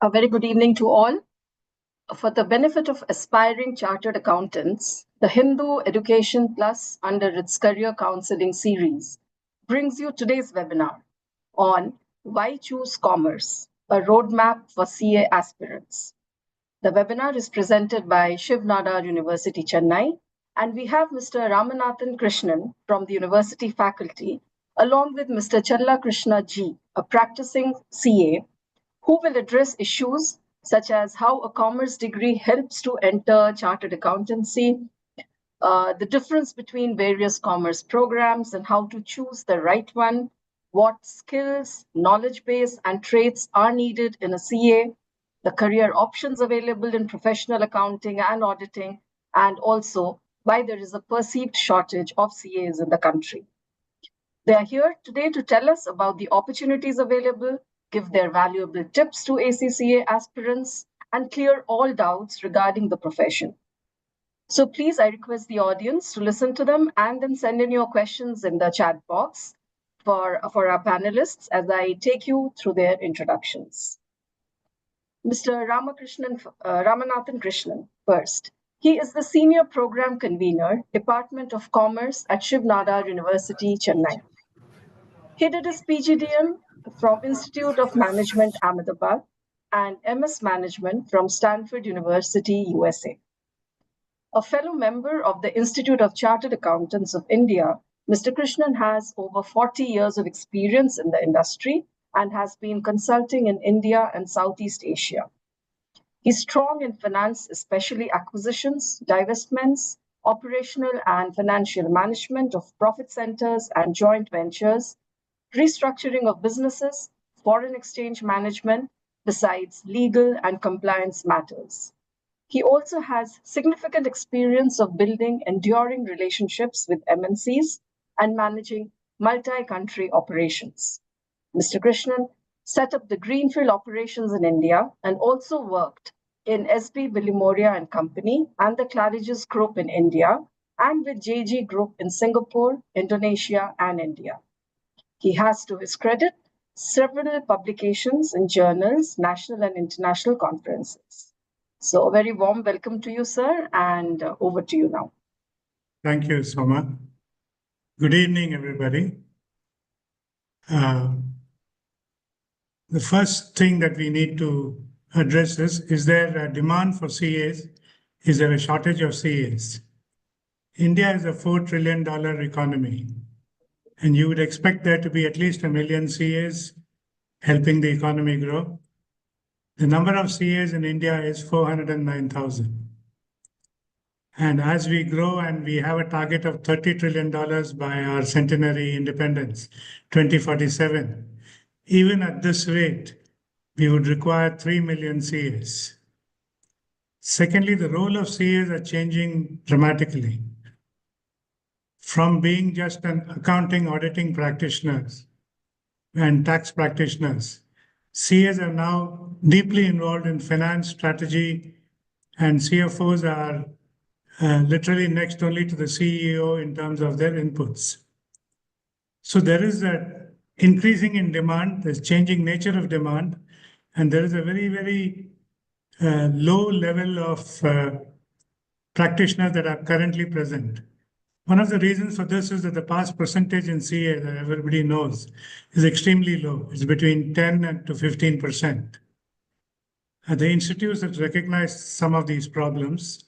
A very good evening to all. For the benefit of aspiring chartered accountants, the Hindu Education Plus, under its career counseling series, brings you today's webinar on Why Choose Commerce, a roadmap for CA aspirants. The webinar is presented by Shiv Nadar University, Chennai, and we have Mr. Ramanathan Krishnan from the university faculty, along with Mr. Challa Krishna G, a practicing CA, who will address issues such as how a commerce degree helps to enter chartered accountancy, the difference between various commerce programs and how to choose the right one, what skills, knowledge base, and traits are needed in a CA, the career options available in professional accounting and auditing, and also why there is a perceived shortage of CAs in the country. They are here today to tell us about the opportunities available, give their valuable tips to ACCA aspirants, and clear all doubts regarding the profession. So please, I request the audience to listen to them and then send in your questions in the chat box for our panelists as I take you through their introductions. Mr. Ramanathan Krishnan first. He is the Senior Program Convener, Department of Commerce at Shiv Nadar University, Chennai. He did his PGDM from Institute of Management, Ahmedabad, and MS Management from Stanford University, USA. A fellow member of the Institute of Chartered Accountants of India, Mr. Krishnan has over 40 years of experience in the industry and has been consulting in India and Southeast Asia. He's strong in finance, especially acquisitions, divestments, operational and financial management of profit centers and joint ventures, restructuring of businesses, foreign exchange management, besides legal and compliance matters. He also has significant experience of building enduring relationships with MNCs and managing multi-country operations. Mr. Krishnan set up the Greenfield operations in India and also worked in SB Bilimoria and Company and the Claridge's Group in India and with JG Group in Singapore, Indonesia, and India. He has, to his credit, several publications in journals, national and international conferences. So a very warm welcome to you, sir, and over to you now. Thank you, Soma. Good evening, everybody. The first thing that we need to address is there a demand for CAs? Is there a shortage of CAs? India is a $4 trillion economy, and you would expect there to be at least 1 million CAs helping the economy grow. The number of CAs in India is 409,000. And as we grow and we have a target of $30 trillion by our centenary independence, 2047, even at this rate, we would require 3 million CAs. Secondly, the role of CAs are changing dramatically. From being just an accounting auditing practitioners and tax practitioners, CAs are now deeply involved in finance strategy, and CFOs are literally next only to the CEO in terms of their inputs. So there is a increasing in demand, there's changing nature of demand, and there is a very, very low level of practitioners that are currently present. One of the reasons for this is that the past percentage in CA that everybody knows is extremely low. It's between 10 and to 15%. The institutes have recognized some of these problems.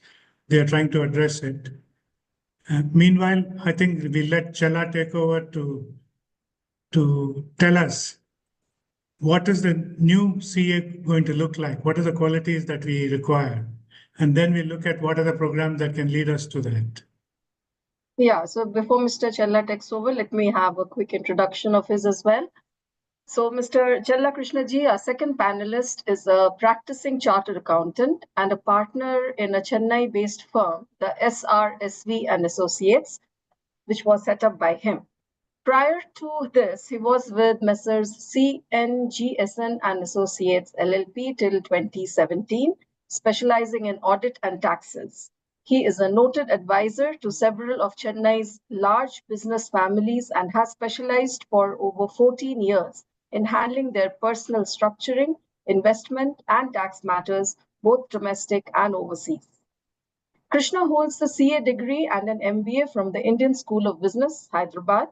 They are trying to address it. Meanwhile, I think we let Challa take over to tell us what is the new CA going to look like? What are the qualities that we require? And then we look at what are the programs that can lead us to that. Yeah, so before Mr. Challa takes over, let me have a quick introduction of his as well. So Mr. Challa Krishna Ji, our second panelist, is a practicing chartered accountant and a partner in a Chennai-based firm, the SRSV and Associates, which was set up by him. Prior to this, he was with Messrs. CNGSN and Associates LLP till 2017, specializing in audit and taxes. He is a noted advisor to several of Chennai's large business families and has specialized for over 14 years in handling their personal structuring, investment, and tax matters, both domestic and overseas. Krishna holds the CA degree and an MBA from the Indian School of Business, Hyderabad.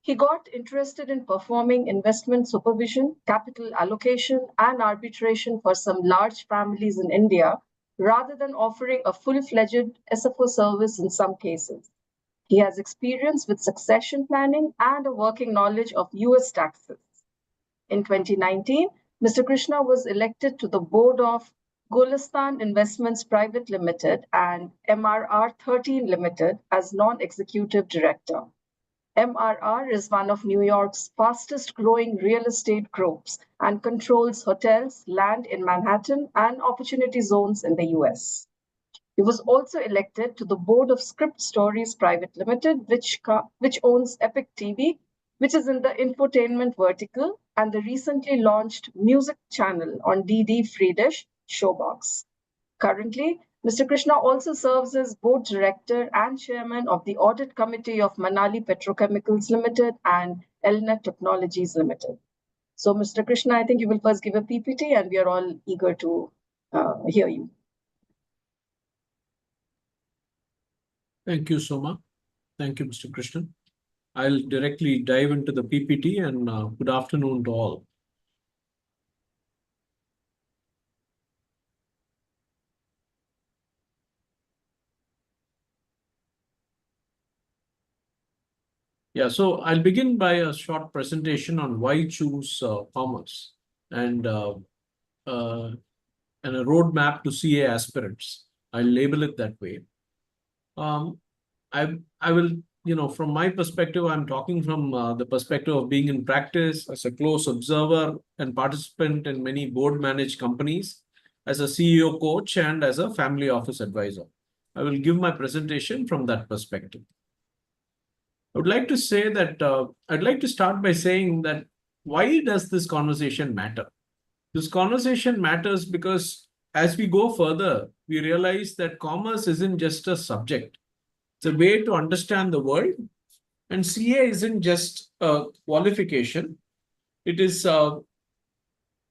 He got interested in performing investment supervision, capital allocation, and arbitration for some large families in India, rather than offering a full-fledged SFO service in some cases. He has experience with succession planning and a working knowledge of US taxes. In 2019, Mr. Krishna was elected to the board of Golistan Investments Private Limited and MRR 13 Limited as non-executive director. MRR is one of New York's fastest growing real estate groups and controls hotels, land in Manhattan, and opportunity zones in the US. He was also elected to the board of Script Stories Private Limited, which owns Epic TV, which is in the infotainment vertical, and the recently launched music channel on DD Free Dish, Showbox. Currently, Mr. Krishna also serves as board director and chairman of the audit committee of Manali Petrochemicals Limited and Elnet Technologies Limited. So, Mr. Krishna, I think you will first give a PPT, and we are all eager to hear you. Thank you, Soma. Thank you, Mr. Krishnan. I'll directly dive into the PPT, and good afternoon to all. Yeah, so I'll begin by a short presentation on why choose commerce and a roadmap to CA aspirants. I'll label it that way. I will, from my perspective, I'm talking from the perspective of being in practice as a close observer and participant in many board managed companies, as a CEO coach, and as a family office advisor. I will give my presentation from that perspective. I would like to say that I'd like to start by saying that why does this conversation matter? This conversation matters because as we go further, we realize that commerce isn't just a subject. It's a way to understand the world. And CA isn't just a qualification. It is,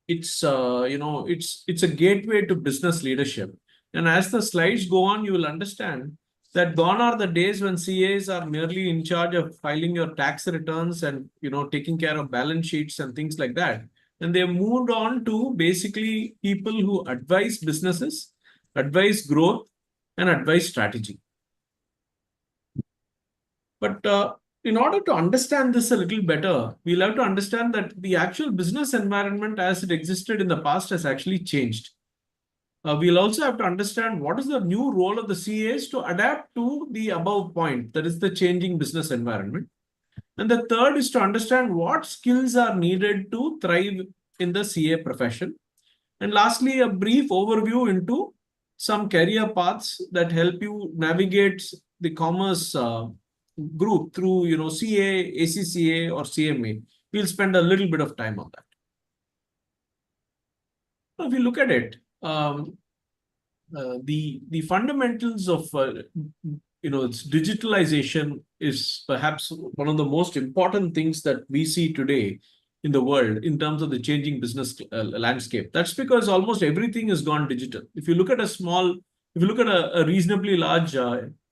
it's a gateway to business leadership. And as the slides go on, you will understand that gone are the days when CAs are merely in charge of filing your tax returns and taking care of balance sheets and things like that. And they moved on to basically people who advise businesses, advise growth, and advise strategy. But in order to understand this a little better, we'll have to understand that the actual business environment as it existed in the past has actually changed. We'll also have to understand what is the new role of the CAs to adapt to the above point, that is the changing business environment. And the third is to understand what skills are needed to thrive in the CA profession. And lastly, a brief overview into some career paths that help you navigate the commerce group through CA, ACCA, or CMA. We'll spend a little bit of time on that. If you look at it, the fundamentals of its digitalization is perhaps one of the most important things that we see today in the world in terms of the changing business landscape. That's because almost everything has gone digital. If you look at a reasonably large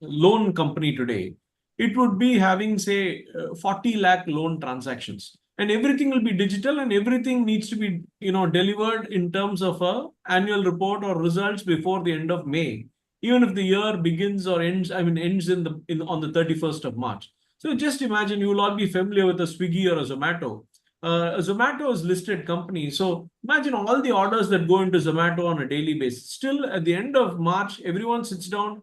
loan company today, it would be having, say, 40 lakh loan transactions. And everything will be digital, and everything needs to be, delivered in terms of a annual report or results before the end of May, even if the year begins or ends. Ends on the 31st of March. So just imagine, you will all be familiar with a Swiggy or a Zomato. A Zomato is listed company. So imagine all the orders that go into Zomato on a daily basis. Still, at the end of March, everyone sits down.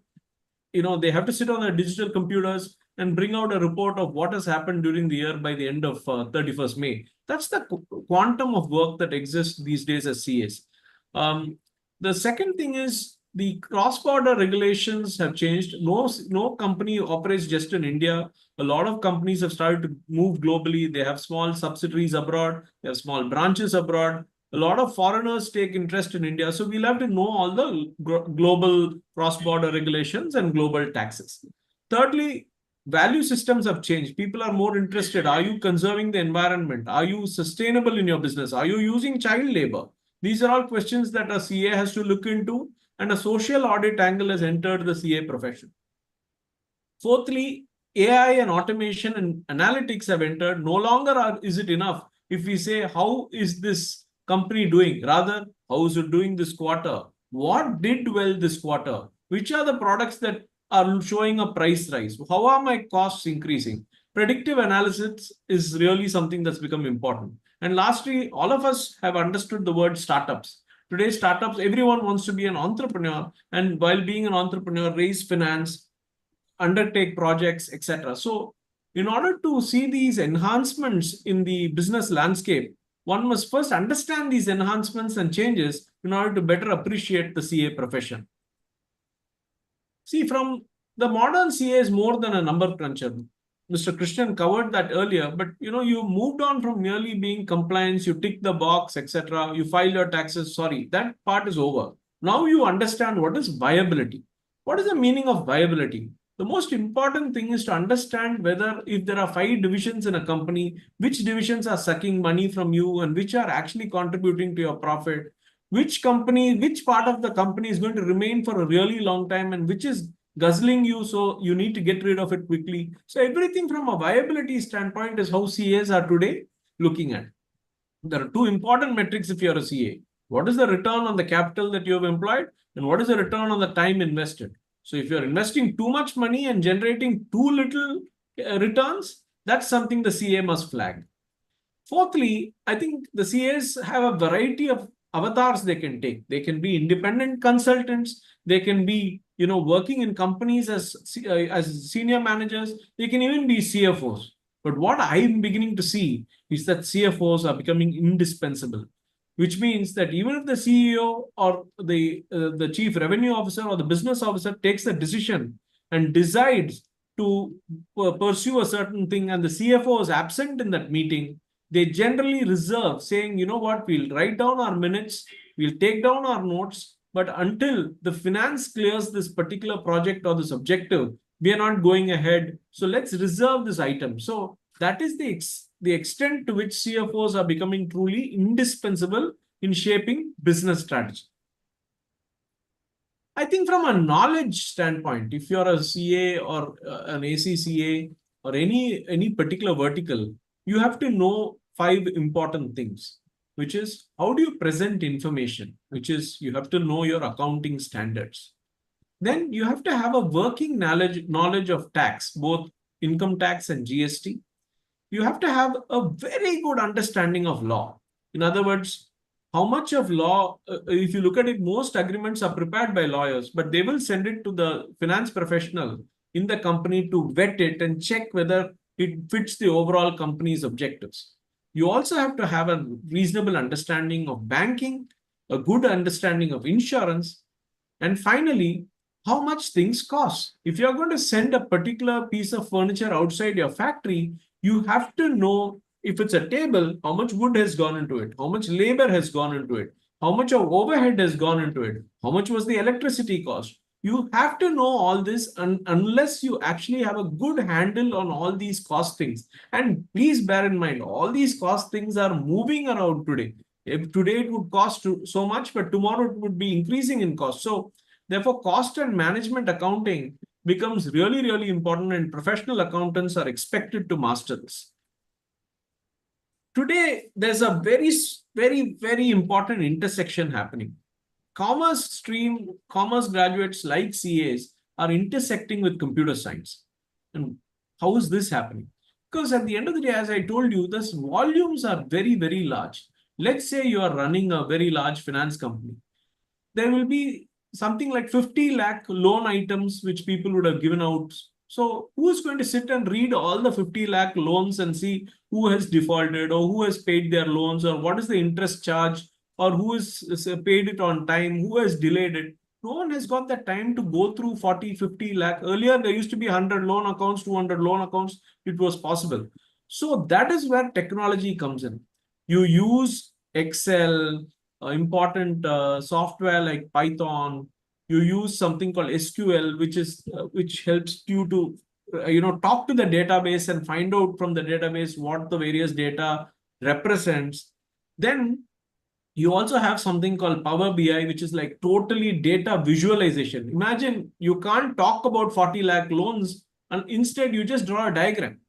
They have to sit on their digital computers and bring out a report of what has happened during the year by the end of 31st May. That's the quantum of work that exists these days as CAs. The second thing is the cross-border regulations have changed. No company operates just in India. A lot of companies have started to move globally. They have small subsidiaries abroad. They have small branches abroad. A lot of foreigners take interest in India. So we'll have to know all the global cross-border regulations and global taxes. Thirdly, value systems have changed. People are more interested. Are you conserving the environment? Are you sustainable in your business? Are you using child labor? These are all questions that a CA has to look into, and a social audit angle has entered the CA profession. Fourthly, AI and automation and analytics have entered. No longer is it enough if we say, how is this company doing? Rather, how is it doing this quarter? What did well this quarter? Which are the products that are showing a price rise? How are my costs increasing? Predictive analysis is really something that's become important. And lastly, all of us have understood the word startups. Today, startups, everyone wants to be an entrepreneur, and while being an entrepreneur, raise finance, undertake projects, etc. So, in order to see these enhancements in the business landscape, one must first understand these enhancements and changes in order to better appreciate the CA profession. See, from the modern CA is more than a number cruncher. Mr. Krishnan covered that earlier, but you moved on from merely being compliance, you tick the box, etc. You file your taxes. Sorry, that part is over. Now you understand what is viability. What is the meaning of viability? The most important thing is to understand whether, if there are 5 divisions in a company, which divisions are sucking money from you and which are actually contributing to your profit, which part of the company is going to remain for a really long time and which is guzzling you, so you need to get rid of it quickly. So everything from a viability standpoint is how CAs are today looking at. There are 2 important metrics if you're a CA. What is the return on the capital that you have employed, and what is the return on the time invested? So if you're investing too much money and generating too little returns, that's something the CA must flag. Fourthly, I think the CAs have a variety of avatars they can take. They can be independent consultants. They can be, working in companies as senior managers. They can even be CFOs. But what I'm beginning to see is that CFOs are becoming indispensable, which means that even if the CEO or the chief revenue officer or the business officer takes a decision and decides to pursue a certain thing, and the CFO is absent in that meeting, they generally reserve, saying, what, we'll write down our minutes, we'll take down our notes, but until the finance clears this particular project or this objective, we are not going ahead. So let's reserve this item. So that is the extent to which CFOs are becoming truly indispensable in shaping business strategy. I think from a knowledge standpoint, if you're a CA or an ACCA or any particular vertical, you have to know 5 important things, which is, how do you present information, which is, you have to know your accounting standards. Then you have to have a working knowledge of tax, both income tax and GST. You have to have a very good understanding of law. In other words, how much of law, if you look at it, most agreements are prepared by lawyers, but they will send it to the finance professional in the company to vet it and check whether it fits the overall company's objectives. You also have to have a reasonable understanding of banking, a good understanding of insurance, and finally, how much things cost. If you're going to send a particular piece of furniture outside your factory, you have to know, if it's a table, how much wood has gone into it, how much labor has gone into it, how much of overhead has gone into it, how much was the electricity cost. You have to know all this, unless you actually have a good handle on all these cost things. And please bear in mind, all these cost things are moving around today. If today it would cost so much, but tomorrow it would be increasing in cost. So therefore, cost and management accounting becomes really, really important, and professional accountants are expected to master this. Today, there's a very, very, very important intersection happening. Commerce graduates like CAs are intersecting with computer science. And how is this happening? Because at the end of the day, as I told you, these volumes are very, very large. Let's say you are running a very large finance company. There will be something like 50 lakh loan items which people would have given out. So who is going to sit and read all the 50 lakh loans and see who has defaulted or who has paid their loans, or what is the interest charge, or who has paid it on time, who has delayed it? No one has got the time to go through 40, 50 lakh. Earlier, there used to be 100 loan accounts, 200 loan accounts. It was possible. So that is where technology comes in. You use Excel, important software like Python. You use something called SQL, which helps you to talk to the database and find out from the database what the various data represents. Then You also have something called Power BI, which is like totally data visualization. Imagine you can't talk about 40 lakh loans and instead you just draw a diagram.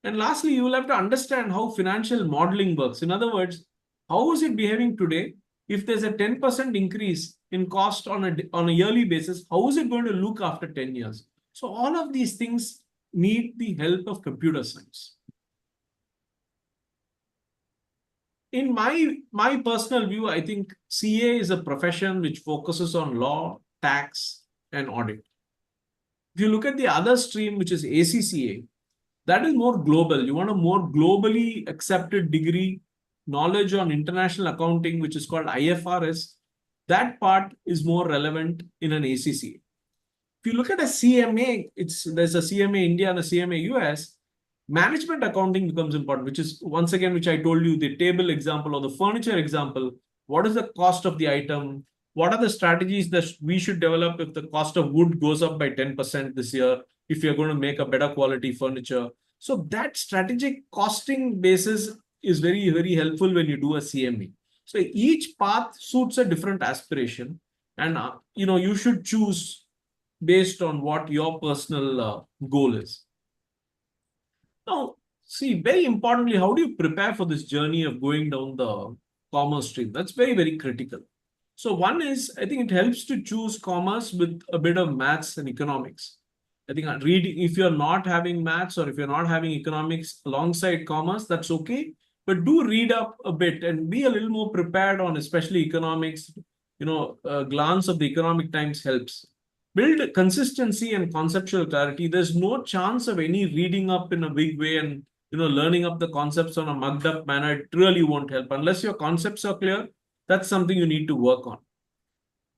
And lastly, you will have to understand how financial modeling works. In other words, how is it behaving today? If there's a 10% increase in cost on a yearly basis, how is it going to look after 10 years? So all of these things need the help of computer science. In my personal view, I think CA is a profession which focuses on law, tax, and audit. If you look at the other stream, which is ACCA, that is more global. You want a more globally accepted degree, knowledge on international accounting, which is called IFRS. That part is more relevant in an ACCA. If you look at a CMA, there's a CMA India and a CMA US. Management accounting becomes important, which is once again, which I told you, the table example or the furniture example. What is the cost of the item? What are the strategies that we should develop if the cost of wood goes up by 10% this year, if you're going to make a better quality furniture? So that strategic costing basis is very, very helpful when you do a CMA. So each path suits a different aspiration, and you should choose based on what your personal goal is. Now, see, very importantly, how do you prepare for this journey of going down the commerce stream? That's very, very critical. So one is, I think it helps to choose commerce with a bit of maths and economics. I think reading, if you're not having maths or if you're not having economics alongside commerce, that's okay. But do read up a bit and be a little more prepared on especially economics. A glance of the Economic Times helps. Build consistency and conceptual clarity. There's no chance of any reading up in a big way and learning up the concepts on a mugged up manner. It really won't help unless your concepts are clear. That's something you need to work on.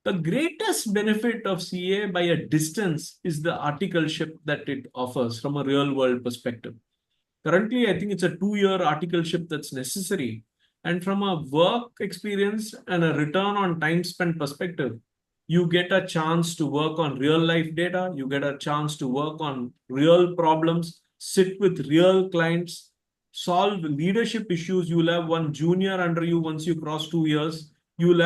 The greatest benefit of CA by a distance is the articleship that it offers from a real world perspective. Currently, I think it's a 2-year articleship that's necessary. And from a work experience and a return on time spent perspective, you get a chance to work on real life data. You get a chance to work on real problems, sit with real clients, solve leadership issues. You will have one junior under you once you cross 2 years. You will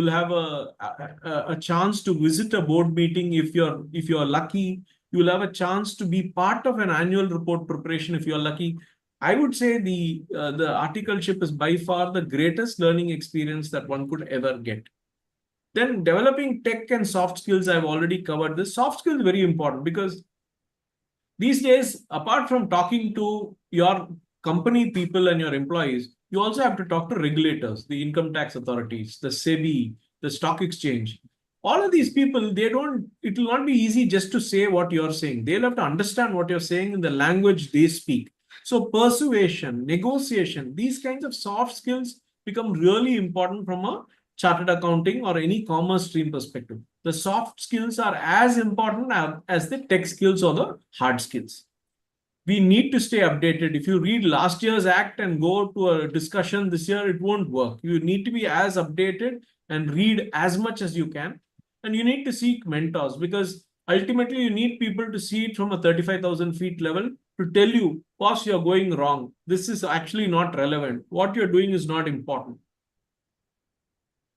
have a chance to visit a board meeting if you're lucky. You will have a chance to be part of an annual report preparation if you're lucky. I would say the articleship is by far the greatest learning experience that one could ever get. Then developing tech and soft skills, I've already covered this. Soft skills is very important because these days, apart from talking to your company people and your employees, you also have to talk to regulators, the income tax authorities, the SEBI, the stock exchange. All of these people, it will not be easy just to say what you're saying. They'll have to understand what you're saying in the language they speak. So persuasion, negotiation, these kinds of soft skills become really important from a chartered accounting or any commerce stream perspective. The soft skills are as important as the tech skills or the hard skills. We need to stay updated. If you read last year's act and go to a discussion this year, it won't work. You need to be as updated and read as much as you can. And you need to seek mentors because ultimately you need people to see it from a 35,000 feet level to tell you, boss, you're going wrong. This is actually not relevant. What you're doing is not important.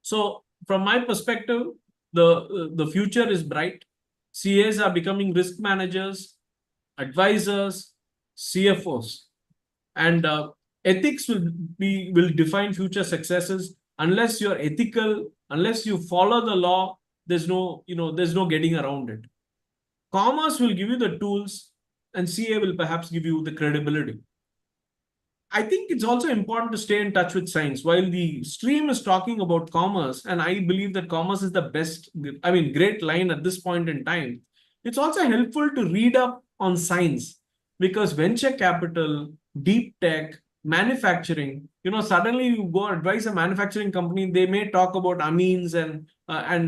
So from my perspective, the future is bright. CAs are becoming risk managers, advisors, CFOs, and ethics will define future successes. Unless you're ethical, unless you follow the law, there's no getting around it. Commerce will give you the tools, and CA will perhaps give you the credibility. I think it's also important to stay in touch with science. While the stream is talking about commerce, and I believe that commerce is the best, great line at this point in time, it's also helpful to read up on science because venture capital, deep tech, manufacturing, suddenly you go advise a manufacturing company, they may talk about amines and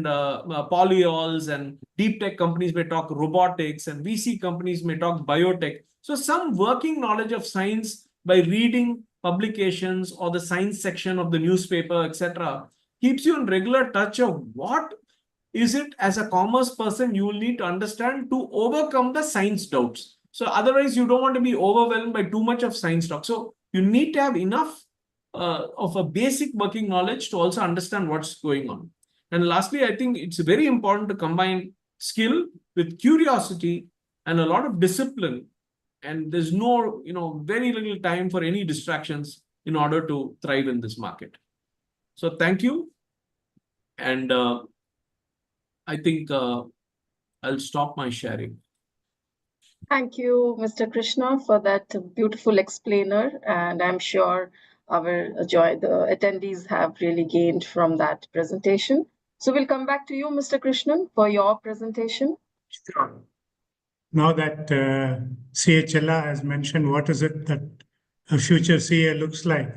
polyols, and deep tech companies may talk robotics, and VC companies may talk biotech. So some working knowledge of science by reading publications or the science section of the newspaper, etc., keeps you in regular touch of what is it as a commerce person you will need to understand to overcome the science doubts. So otherwise, you don't want to be overwhelmed by too much of science talk. So you need to have enough of a basic working knowledge to also understand what's going on. And lastly, I think it's very important to combine skill with curiosity and a lot of discipline. And there's no, very little time for any distractions in order to thrive in this market. So thank you. And I think I'll stop my sharing. Thank you, Mr. Krishna, for that beautiful explainer. And I'm sure the attendees have really gained from that presentation. So we'll come back to you, Mr. Krishnan, for your presentation. Sure. Now that CHLA has mentioned what is it that a future CA looks like,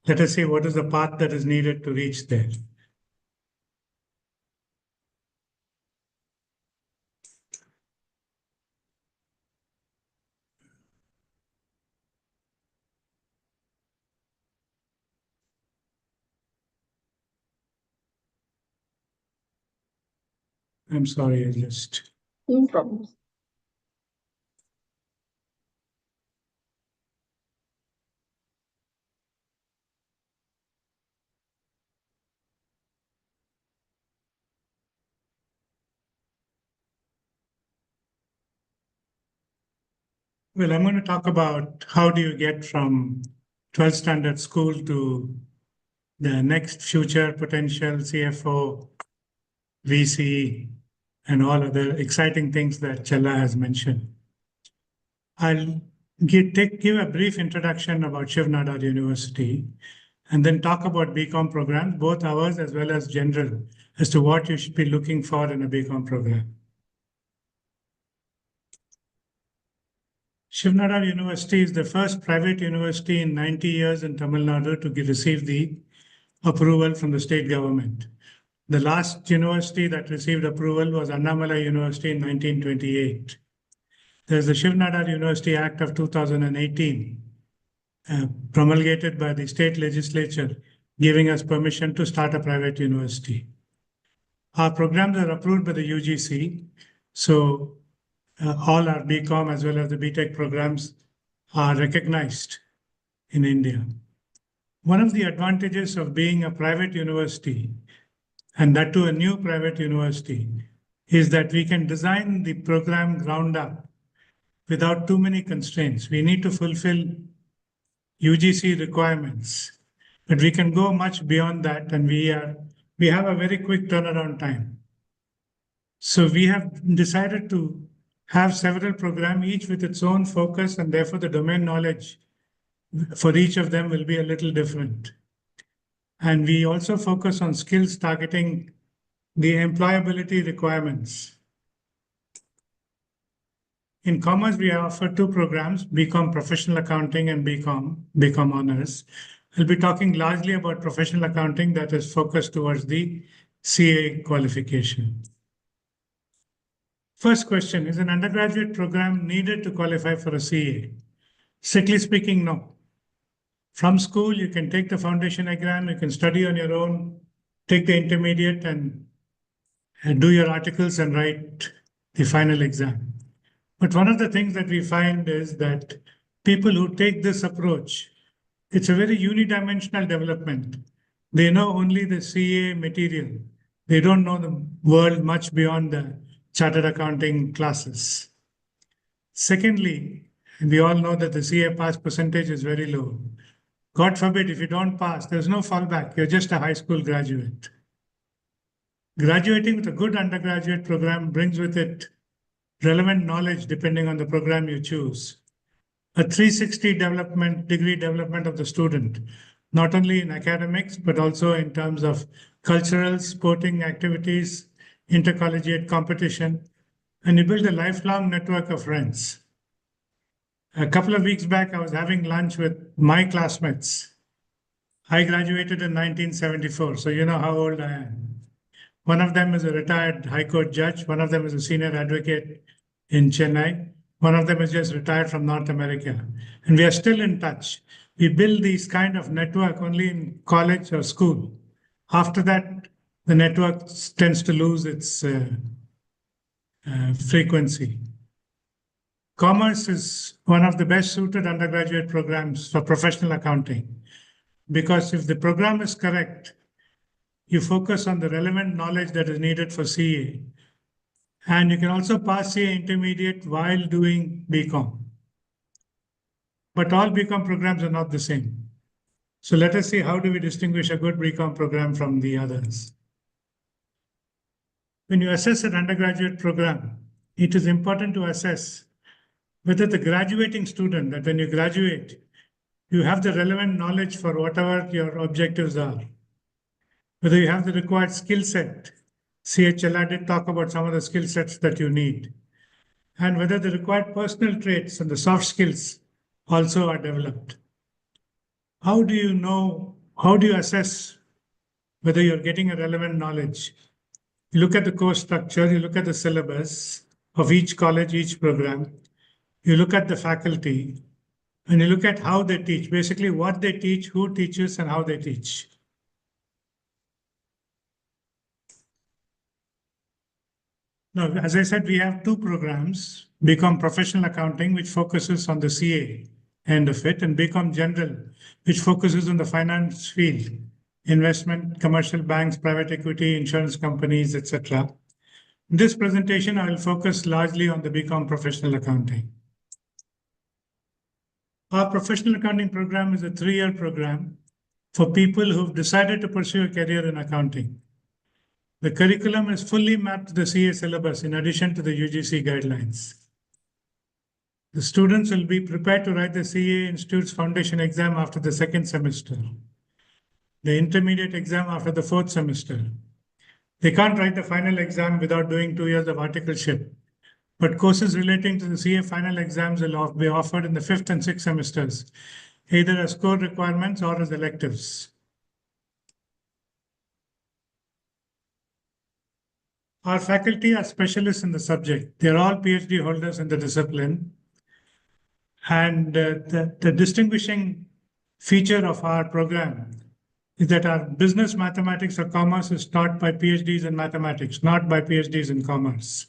let us see what is the path that is needed to reach there. I'm sorry, I just... No problem. Well, I'm going to talk about how do you get from 12th standard school to the next future potential CFO, VC, and all other exciting things that Chella has mentioned. I'll give a brief introduction about Shiv Nadar University and then talk about BCom programs, both ours as well as general, as to what you should be looking for in a BCom program. Shiv Nadar University is the first private university in 90 years in Tamil Nadu to receive the approval from the state government. The last university that received approval was Annamalai University in 1928. There's the Shiv Nadar University Act of 2018, promulgated by the state legislature, giving us permission to start a private university. Our programs are approved by the UGC, so all our BCom as well as the BTech programs are recognized in India. One of the advantages of being a private university, and that to a new private university, is that we can design the program ground up without too many constraints. We need to fulfill UGC requirements, but we can go much beyond that, and we have a very quick turnaround time. So we have decided to have several programs, each with its own focus, and therefore the domain knowledge for each of them will be a little different. And we also focus on skills targeting the employability requirements. In commerce, we offer two programs, BCom Professional Accounting and BCom Honors. I'll be talking largely about professional accounting that is focused towards the CA qualification. First question, is an undergraduate program needed to qualify for a CA? Strictly speaking, no. From school, you can take the foundation exam, you can study on your own, take the intermediate and do your articles and write the final exam. But one of the things that we find is that people who take this approach, it's a very unidimensional development. They know only the CA material. They don't know the world much beyond the chartered accounting classes. Secondly, we all know that the CA pass percentage is very low. God forbid, if you don't pass, there's no fallback. You're just a high school graduate. Graduating with a good undergraduate program brings with it relevant knowledge depending on the program you choose. A 360 degree development of the student, not only in academics, but also in terms of cultural, sporting activities, intercollegiate competition, and you build a lifelong network of friends. A couple of weeks back, I was having lunch with my classmates. I graduated in 1974, so you know how old I am. One of them is a retired High Court judge. One of them is a senior advocate in Chennai. One of them is just retired from North America. And we are still in touch. We build these kind of network only in college or school. After that, the network tends to lose its frequency. Commerce is one of the best suited undergraduate programs for professional accounting. because if the program is correct, you focus on the relevant knowledge that is needed for CA. And you can also pass CA intermediate while doing BCom. But all BCom programs are not the same. So let us see how do we distinguish a good BCom program from the others. When you assess an undergraduate program, it is important to assess whether the graduating student, that when you graduate, you have the relevant knowledge for whatever your objectives are, whether you have the required skill set. CHLR did talk about some of the skill sets that you need, and whether the required personal traits and the soft skills also are developed. How do you assess whether you're getting a relevant knowledge? You look at the course structure, you look at the syllabus of each college, each program, you look at the faculty, and you look at how they teach, basically what they teach, who teaches, and how they teach. Now, as I said, we have two programs, BCom Professional Accounting, which focuses on the CA end of it, and BCom General, which focuses on the finance field, investment, commercial banks, private equity, insurance companies, etc. In this presentation, I will focus largely on the BCom Professional Accounting. Our Professional Accounting program is a 3-year program for people who've decided to pursue a career in accounting. The curriculum is fully mapped to the CA syllabus in addition to the UGC guidelines. The students will be prepared to write the CA Institute's foundation exam after the 2nd semester, the intermediate exam after the 4th semester. They can't write the final exam without doing 2 years of articleship, but courses relating to the CA final exams will be offered in the 5th and 6th semesters, either as core requirements or as electives. Our faculty are specialists in the subject. They're all PhD holders in the discipline. And the distinguishing feature of our program is that our business mathematics or commerce is taught by PhDs in mathematics, not by PhDs in commerce.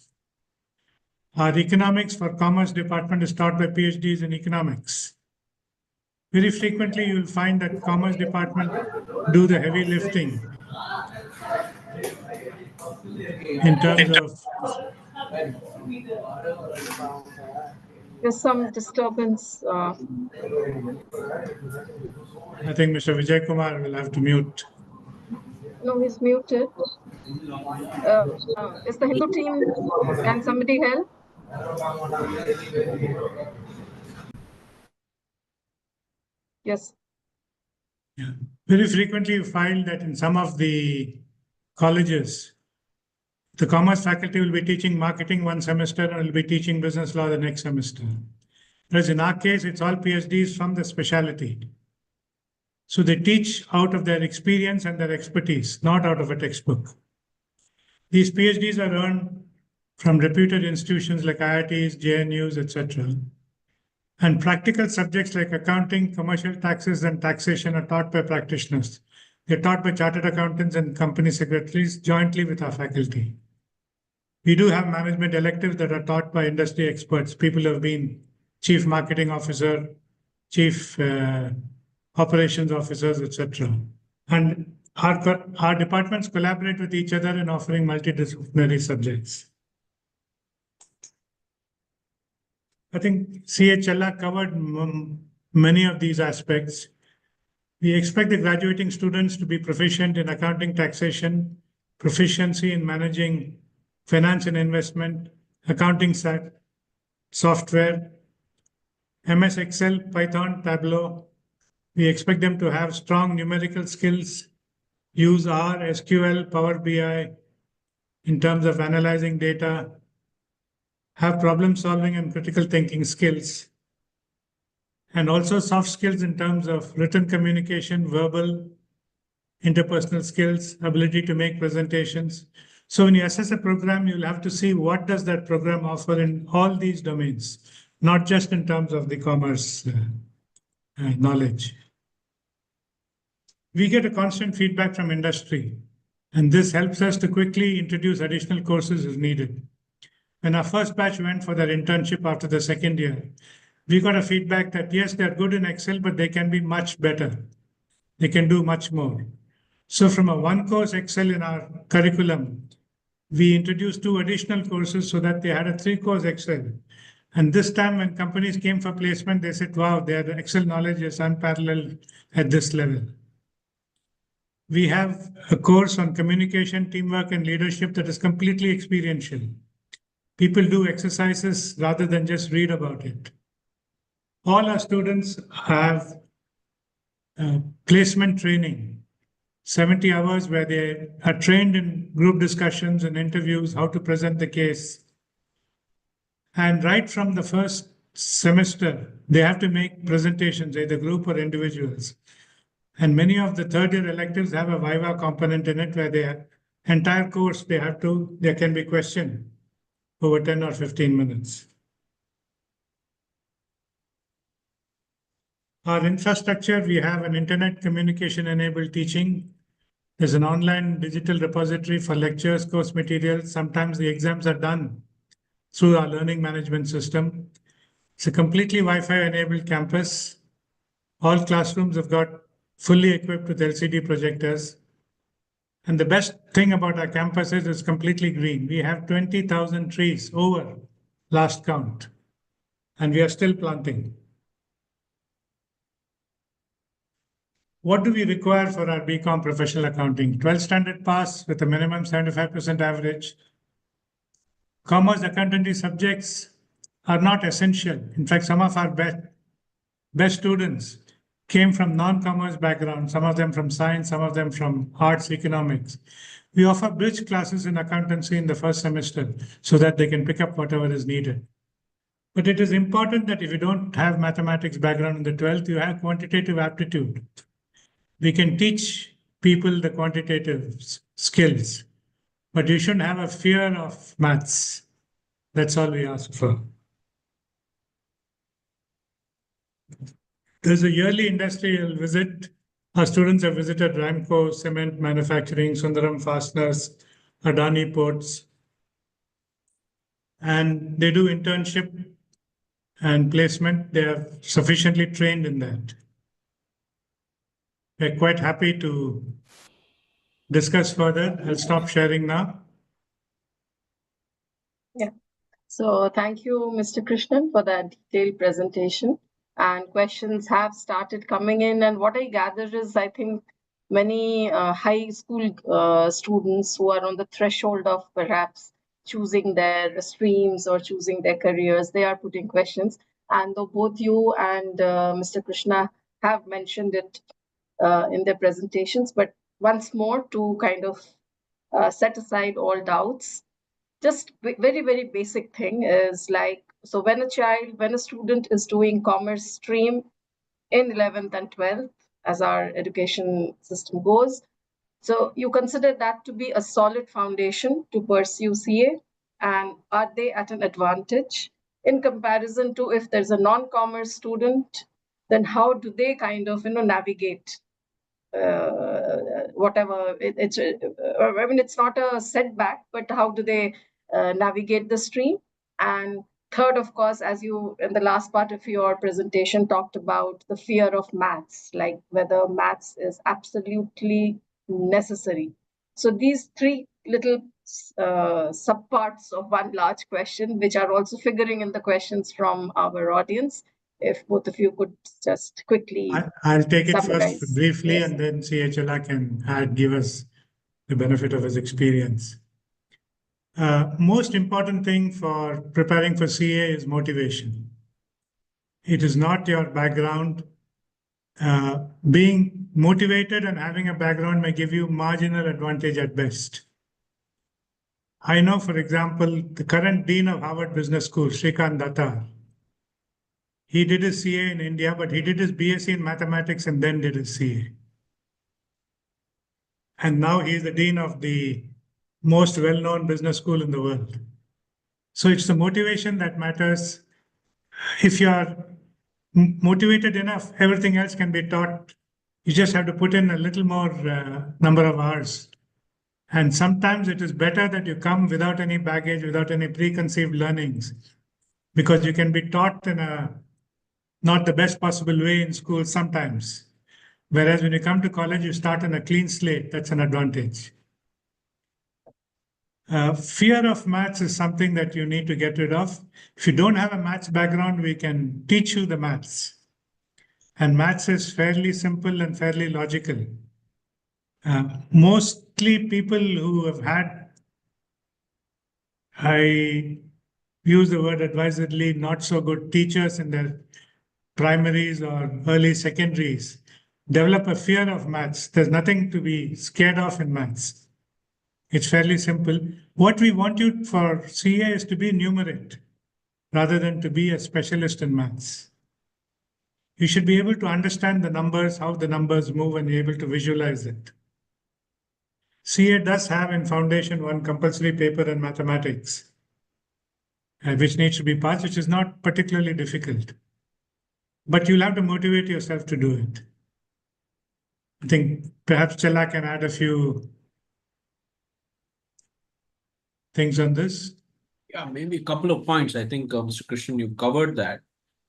Our economics for commerce department is taught by PhDs in economics. Very frequently, you will find that commerce department do the heavy lifting in terms of. There's some disturbance. I think Mr. Vijay Kumar will have to mute. No, he's muted. Is the Hindu team, can somebody help? Yes. Yeah. Very frequently you find that in some of the colleges, the commerce faculty will be teaching marketing one semester and will be teaching business law the next semester. Whereas in our case, it's all PhDs from the specialty. So they teach out of their experience and their expertise, not out of a textbook. These PhDs are earned from reputed institutions like IITs, JNUs, etc. And practical subjects like accounting, commercial taxes, and taxation are taught by practitioners. They're taught by chartered accountants and company secretaries jointly with our faculty. We do have management electives that are taught by industry experts, people who have been chief marketing officer, chief operations officers, etc. And our departments collaborate with each other in offering multidisciplinary subjects. I think CHLR covered many of these aspects. We expect the graduating students to be proficient in accounting, taxation, proficiency in managing finance and investment, accounting software, MS Excel, Python, Tableau. We expect them to have strong numerical skills, use R, SQL, Power BI in terms of analyzing data, have problem solving and critical thinking skills, and also soft skills in terms of written communication, verbal, interpersonal skills, ability to make presentations. So when you assess a program, you'll have to see what does that program offer in all these domains, not just in terms of the commerce knowledge. We get a constant feedback from industry, and this helps us to quickly introduce additional courses as needed. When our first batch went for their internship after the 2nd year, we got a feedback that yes, they're good in Excel, but they can be much better. they can do much more. So from a one course Excel in our curriculum, we introduced 2 additional courses so that they had a 3-course Excel. And this time when companies came for placement, they said, wow, their Excel knowledge is unparalleled at this level. We have a course on communication, teamwork, and leadership that is completely experiential. People do exercises rather than just read about it. All our students have placement training, 70 hours where they are trained in group discussions and interviews, how to present the case. And right from the first semester, they have to make presentations, either group or individuals. And many of the third year electives have a Viva component in it where their entire course, there can be questioned over 10 or 15 minutes. Our infrastructure, we have an internet communication enabled teaching. There's an online digital repository for lectures, course materials. Sometimes the exams are done through our learning management system. It's a completely Wi-Fi enabled campus. All classrooms have got fully equipped with LCD projectors. And the best thing about our campus is it's completely green. We have 20,000 trees over last count, and we are still planting. What do we require for our BCom professional accounting? 12 standard pass with a minimum 75% average. Commerce accountancy subjects are not essential. In fact, some of our best students came from non-commerce background, some of them from science, some of them from arts, economics. We offer bridge classes in accountancy in the first semester so that they can pick up whatever is needed. But it is important that if you don't have mathematics background in the 12th, you have quantitative aptitude. We can teach people the quantitative skills, but you shouldn't have a fear of maths. That's all we ask for. There's a yearly industrial visit. Our students have visited Ramco, cement manufacturing, Sundaram Fasteners, Adani Ports, and they do internship and placement. They are sufficiently trained in that. We're quite happy to discuss further. I'll stop sharing now. Yeah. So thank you, Mr. Krishnan, for that detailed presentation. And questions have started coming in. And what I gather is, I think many high school students who are on the threshold of perhaps choosing their streams or choosing their careers, they are putting questions. And though both you and Mr. Krishna have mentioned it in their presentations, but once more to kind of set aside all doubts, just very, very basic thing is like, so when a student is doing commerce stream in 11th and 12th, as our education system goes, so you consider that to be a solid foundation to pursue CA, and are they at an advantage in comparison to if there's a non-commerce student, then how do they kind of, navigate whatever it's I mean, it's not a setback, but how do they navigate the stream? And third, of course, as you in the last part of your presentation talked about the fear of maths, like whether maths is absolutely necessary. So these three little subparts of one large question, which are also figuring in the questions from our audience, if both of you could just quickly I'll take it summarize. first briefly, Yes. and then CHLA can give us the benefit of his experience. Most important thing for preparing for CA is motivation. It is not your background. Being motivated and having a background may give you marginal advantage at best. I know, for example, the current dean of Harvard Business School, Shrikant Datta, he did his CA in India, but he did his BSc in mathematics and then did his CA. And now he is the dean of the most well-known business school in the world. So it's the motivation that matters. If you are motivated enough, everything else can be taught. You just have to put in a little more number of hours. And sometimes it is better that you come without any baggage, without any preconceived learnings, because you can be taught in a not the best possible way in school sometimes. Whereas when you come to college, you start on a clean slate. That's an advantage. Fear of maths is something that you need to get rid of. If you don't have a maths background, we can teach you the maths. And maths is fairly simple and fairly logical. Mostly people who have had, I use the word advisedly, not so good teachers in their primaries or early secondaries, develop a fear of maths. There's nothing to be scared of in maths. It's fairly simple. What we want you for CA is to be numerate rather than to be a specialist in maths. You should be able to understand the numbers, how the numbers move, and be able to visualize it. CA does have in Foundation one compulsory paper in mathematics, which needs to be passed, which is not particularly difficult. But you'll have to motivate yourself to do it. I think perhaps Chella can add a few things on this. Yeah, maybe a couple of points. I think, Mr. Krishnan, you covered that.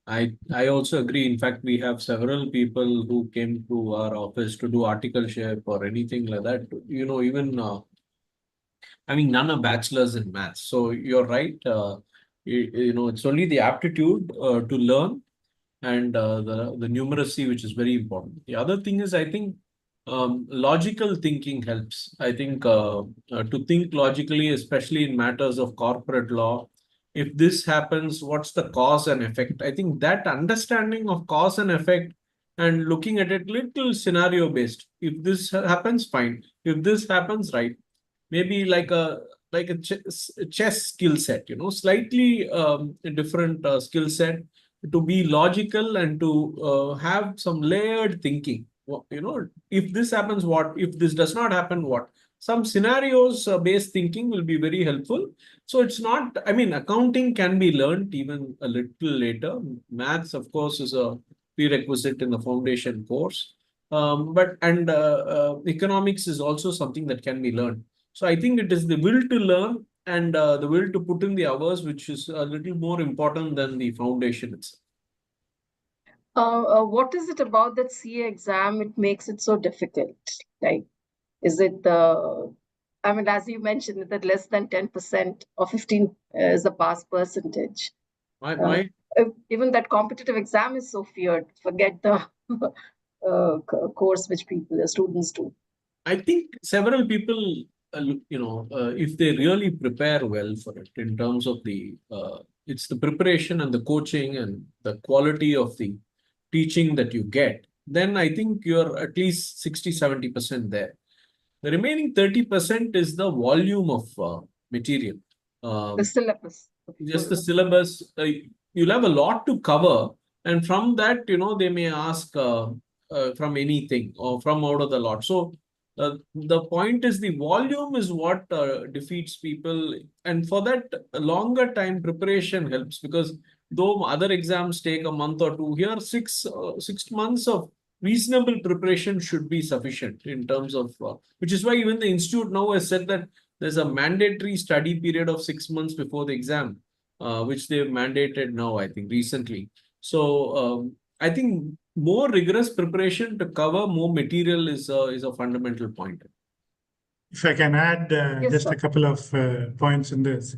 I also agree. In fact, we have several people who came to our office to do articleship or anything like that. Even none are bachelors in maths. So you're right. It's only the aptitude to learn and the numeracy, which is very important. The other thing is, I think logical thinking helps. I think to think logically, especially in matters of corporate law, if this happens, what's the cause and effect? I think that understanding of cause and effect and looking at it little scenario based. If this happens, fine. If this happens, right. Maybe like a chess skill set, slightly different skill set to be logical and to have some layered thinking. If this happens, what? If this does not happen, what? Some scenarios based thinking will be very helpful. So it's not, accounting can be learned even a little later. Maths, of course, is a prerequisite in the foundation course. But economics is also something that can be learned. So I think it is the will to learn and the will to put in the hours, which is a little more important than the foundation itself. What is it about that CA exam? It makes it so difficult. Like, is it as you mentioned, that less than 10% or 15 is the pass percentage. Even that competitive exam is so feared. Forget the course which students do. I think several people, if they really prepare well for it in terms of it's the preparation and the coaching and the quality of the teaching that you get, then I think you're at least 60-70% there. The remaining 30% is the volume of material. The syllabus. Just the syllabus. You'll have a lot to cover. And from that, they may ask from anything or from out of the lot. So the point is the volume is what defeats people. And for that, a longer time preparation helps, because though other exams take a month or two, here 6 months of reasonable preparation should be sufficient in terms of, which is why even the institute now has said that there's a mandatory study period of 6 months before the exam, which they've mandated now, I think, recently. So I think more rigorous preparation to cover more material is a fundamental point. If I can add Yes, just sir. a couple of points in this.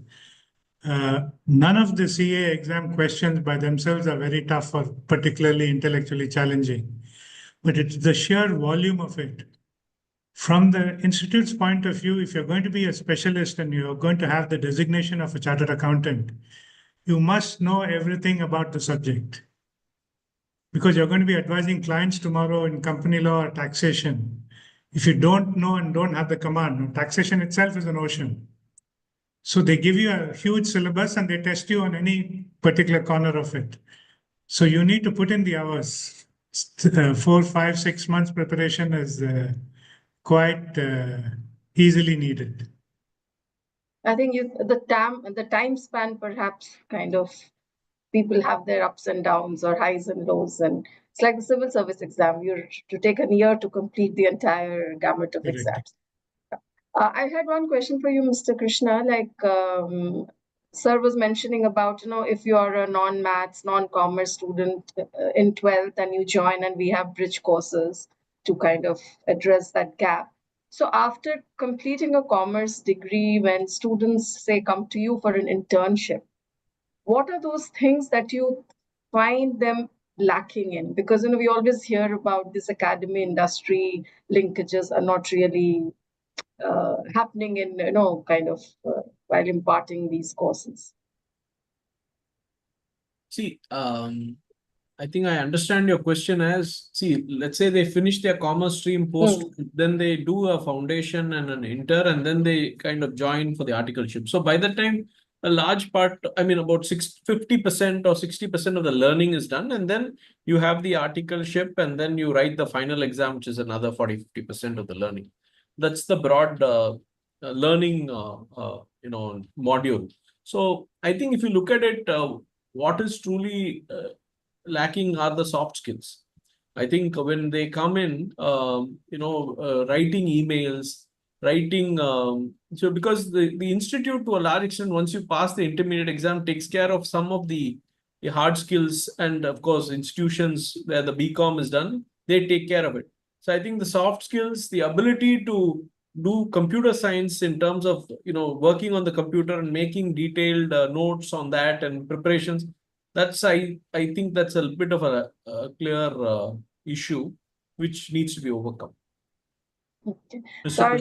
None of the CA exam questions by themselves are very tough or particularly intellectually challenging, but it's the sheer volume of it. From the institute's point of view, if you're going to be a specialist and you're going to have the designation of a chartered accountant, you must know everything about the subject, because you're going to be advising clients tomorrow in company law or taxation. If you don't know and don't have the command, taxation itself is an ocean. So they give you a huge syllabus and they test you on any particular corner of it. So you need to put in the hours. 4, 5, 6 months preparation is quite easily needed. I think the time span, perhaps, kind of, people have their ups and downs or highs and lows, and it's like the civil service exam. You're to take a year to complete the entire gamut of exams. I had one question for you, Mr. Krishna. Like, sir was mentioning about, if you are a non-maths, non-commerce student in 12th and you join and we have bridge courses, to kind of address that gap. So after completing a commerce degree, when students say come to you for an internship, what are those things that you find them lacking in? Because we always hear about this academy industry linkages are not really happening in kind of while imparting these courses. See, I think I understand your question as, see, let's say they finish their commerce stream post, then they do a foundation and an inter, and then they kind of join for the articleship. So by the time a large part, I mean, about 50% or 60% of the learning is done, and then you have the articleship, and then you write the final exam, which is another 40-50% of the learning. That's the broad learning, module. So I think if you look at it, what is truly lacking are the soft skills. I think when they come in, writing emails, writing, so because the institute to a large extent, once you pass the intermediate exam, takes care of some of the hard skills, and of course, institutions where the BCom is done, they take care of it. So I think the soft skills, the ability to do computer science in terms of working on the computer and making detailed notes on that and preparations, that's I think that's a bit of a clear issue which needs to be overcome. Okay. So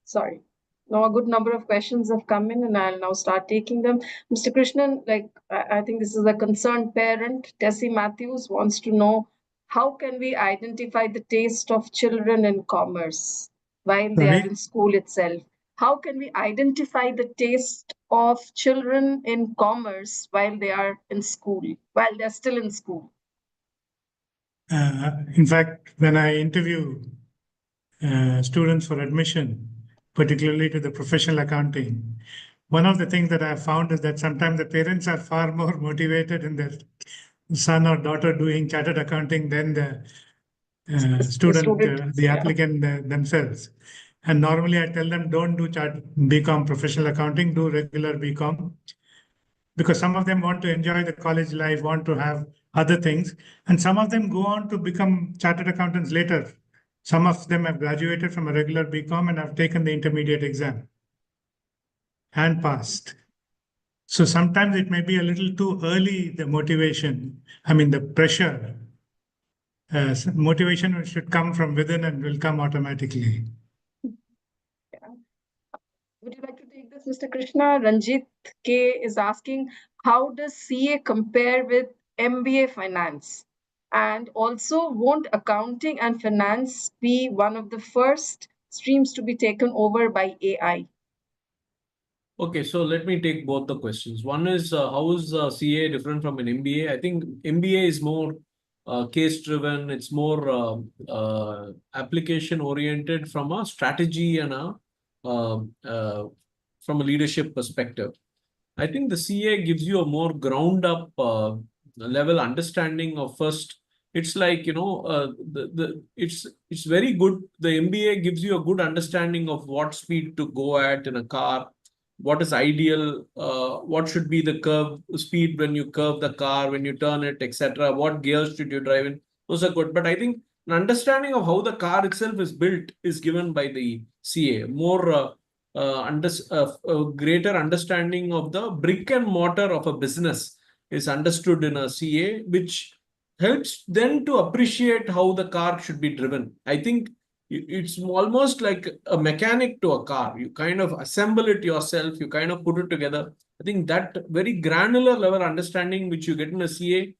sorry. Now a good number of questions have come in, and I'll now start taking them. Mr. Krishnan, I think this is a concerned parent. Tessie Matthews wants to know, how can we identify the taste of children in commerce while they are in school itself? How can we identify the taste of children in commerce while they are in school, while they're still in school? In fact, when I interview students for admission, particularly to the professional accounting, one of the things that I have found is that sometimes the parents are far more motivated in their son or daughter doing chartered accounting than the student, the applicant themselves. And normally I tell them, don't do BCom professional accounting, do regular BCom, because some of them want to enjoy the college life, want to have other things, and some of them go on to become chartered accountants later. Some of them have graduated from a regular BCom and have taken the intermediate exam and passed. So sometimes it may be a little too early, the motivation, the pressure. Motivation should come from within and will come automatically. Would you like to take this, Mr. Krishna? Ranjit K is asking, how does CA compare with MBA finance? And also, won't accounting and finance be one of the first streams to be taken over by AI? Okay, so let me take both the questions. One is, how is CA different from an MBA? I think MBA is more case-driven. It's more application-oriented from a strategy and from a leadership perspective. I think the CA gives you a more ground-up level understanding of first. It's like it's very good. The MBA gives you a good understanding of what speed to go at in a car, what is ideal, what should be the curve speed when you curve the car, when you turn it, etc. What gears should you drive in? Those are good. But I think an understanding of how the car itself is built is given by the CA. More greater understanding of the brick and mortar of a business is understood in a CA, which helps then to appreciate how the car should be driven. I think it's almost like a mechanic to a car. You kind of assemble it yourself, you kind of put it together. I think that very granular level understanding which you get in a CA,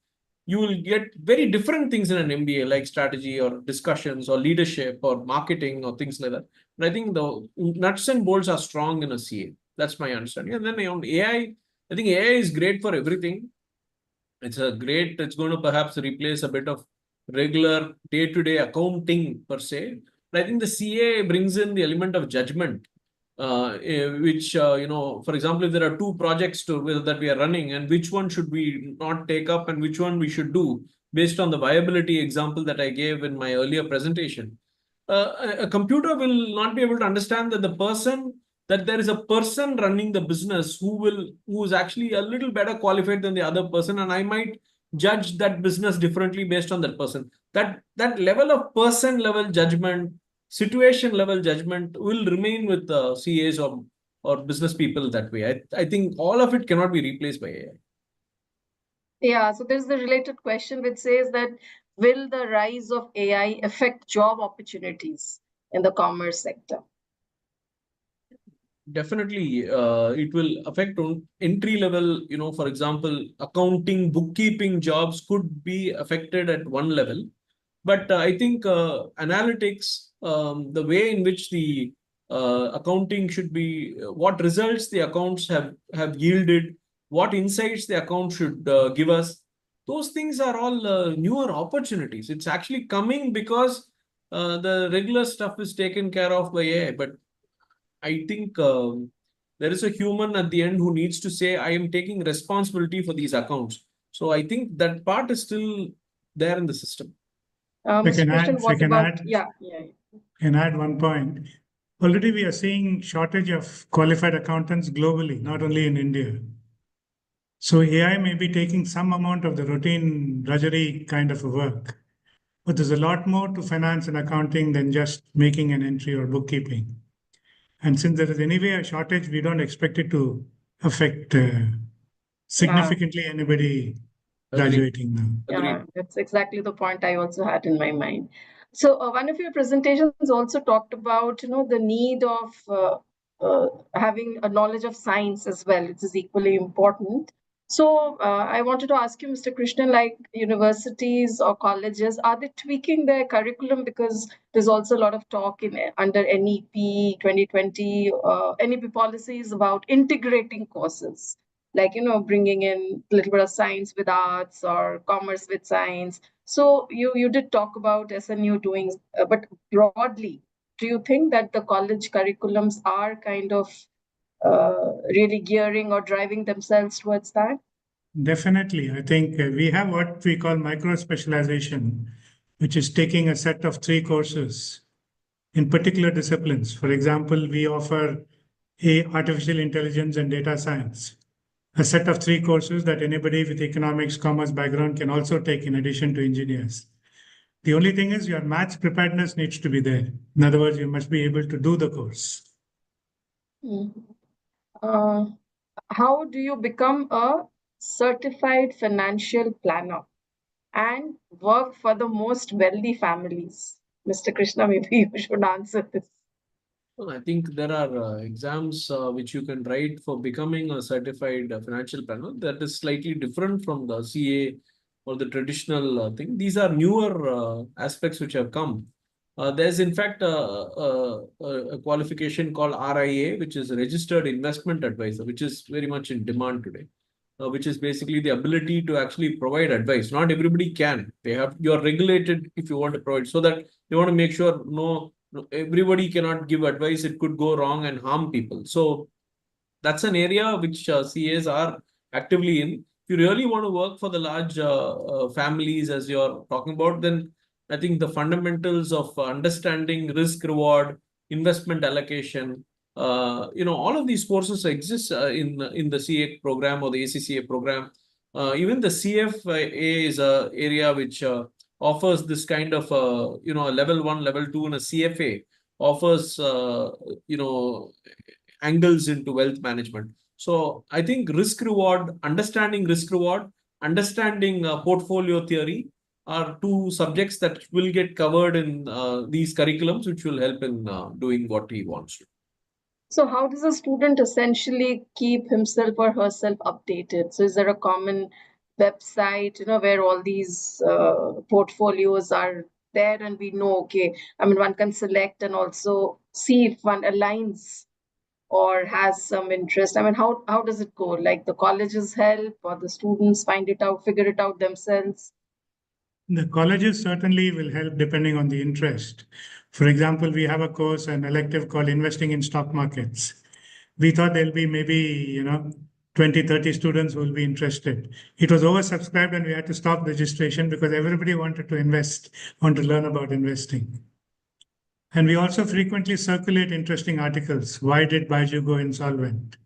you will get very different things in an MBA, like strategy or discussions or leadership or marketing or things like that. But I think the nuts and bolts are strong in a CA. That's my understanding. And then on AI, I think AI is great for everything. It's going to perhaps replace a bit of regular day-to-day accounting per se. But I think the CA brings in the element of judgment, which, for example, if there are two projects that we are running, and which one should we not take up and which one we should do based on the viability example that I gave in my earlier presentation. A computer will not be able to understand that there is a person running the business who is actually a little better qualified than the other person, and I might judge that business differently based on that person. That level of person level judgment, situation level judgment will remain with CAs or business people that way. I think all of it cannot be replaced by AI. Yeah, so there's the related question which says that will the rise of AI affect job opportunities in the commerce sector? Definitely, it will affect on entry level. For example, accounting, bookkeeping jobs could be affected at one level. But I think analytics, the way in which the accounting should be, what results the accounts have yielded, what insights the account should give us, those things are all newer opportunities. It's actually coming because the regular stuff is taken care of by AI. But I think there is a human at the end who needs to say, I am taking responsibility for these accounts. So I think that part is still there in the system. Mr. Krishnan, what about? Can add one point. Already we are seeing shortage of qualified accountants globally, not only in India. So AI may be taking some amount of the routine drudgery kind of a work, but there's a lot more to finance and accounting than just making an entry or bookkeeping. And since there is anyway a shortage, we don't expect it to affect significantly anybody graduating now. Yeah, that's exactly the point I also had in my mind. So one of your presentations also talked about, the need of having a knowledge of science as well. It is equally important. So I wanted to ask you, Mr. Krishnan, like universities or colleges, are they tweaking their curriculum? Because there's also a lot of talk under NEP 2020, NEP policies about integrating courses, like bringing in a little bit of science with arts or commerce with science. So you did talk about SNU doing, but broadly, do you think that the college curriculums are kind of really gearing or driving themselves towards that? Definitely. I think we have what we call micro specialization, which is taking a set of 3 courses in particular disciplines. For example, we offer artificial intelligence and data science, a set of 3 courses that anybody with economics, commerce background can also take in addition to engineers. The only thing is your maths preparedness needs to be there. In other words, you must be able to do the course. How do you become a certified financial planner and work for the most wealthy families? Mr. Krishna, maybe you should answer this. Well, I think there are exams which you can write for becoming a certified financial planner. That is slightly different from the CA or the traditional thing. These are newer aspects which have come. There's in fact a qualification called RIA, which is Registered Investment Advisor, which is very much in demand today. Which is basically the ability to actually provide advice. Not everybody can. You're regulated if you want to provide, so that they want to make sure everybody cannot give advice. It could go wrong and harm people. So that's an area which CAs are actively in. If you really want to work for the large families, as you're talking about, then I think the fundamentals of understanding risk reward, investment allocation, all of these courses exist in the CA program or the ACCA program. Even the CFA is a area which offers this kind of a level 1, level 2, and a CFA offers angles into wealth management. So I think understanding portfolio theory are 2 subjects that will get covered in these curriculums, which will help in doing what he wants to. So how does a student essentially keep himself or herself updated? So is there a common website, where all these portfolios are there and we know, okay, one can select and also see if one aligns or has some interest? How does it go? Like the colleges help or the students figure it out themselves? The colleges certainly will help depending on the interest. For example, we have a course, an elective called Investing in Stock Markets. We thought there'll be maybe, 20, 30 students who will be interested. It was oversubscribed and we had to stop registration because everybody wanted to want to learn about investing. And we also frequently circulate interesting articles. Why did Baiju go insolvent?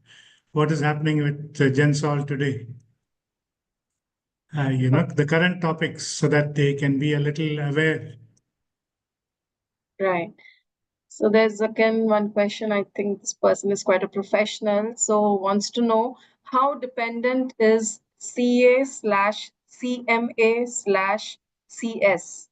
What is happening with Gensol today? the current topics so that they can be a little aware. Right. So there's again one question. I think this person is quite a professional. So wants to know how dependent is CA/CMA/CS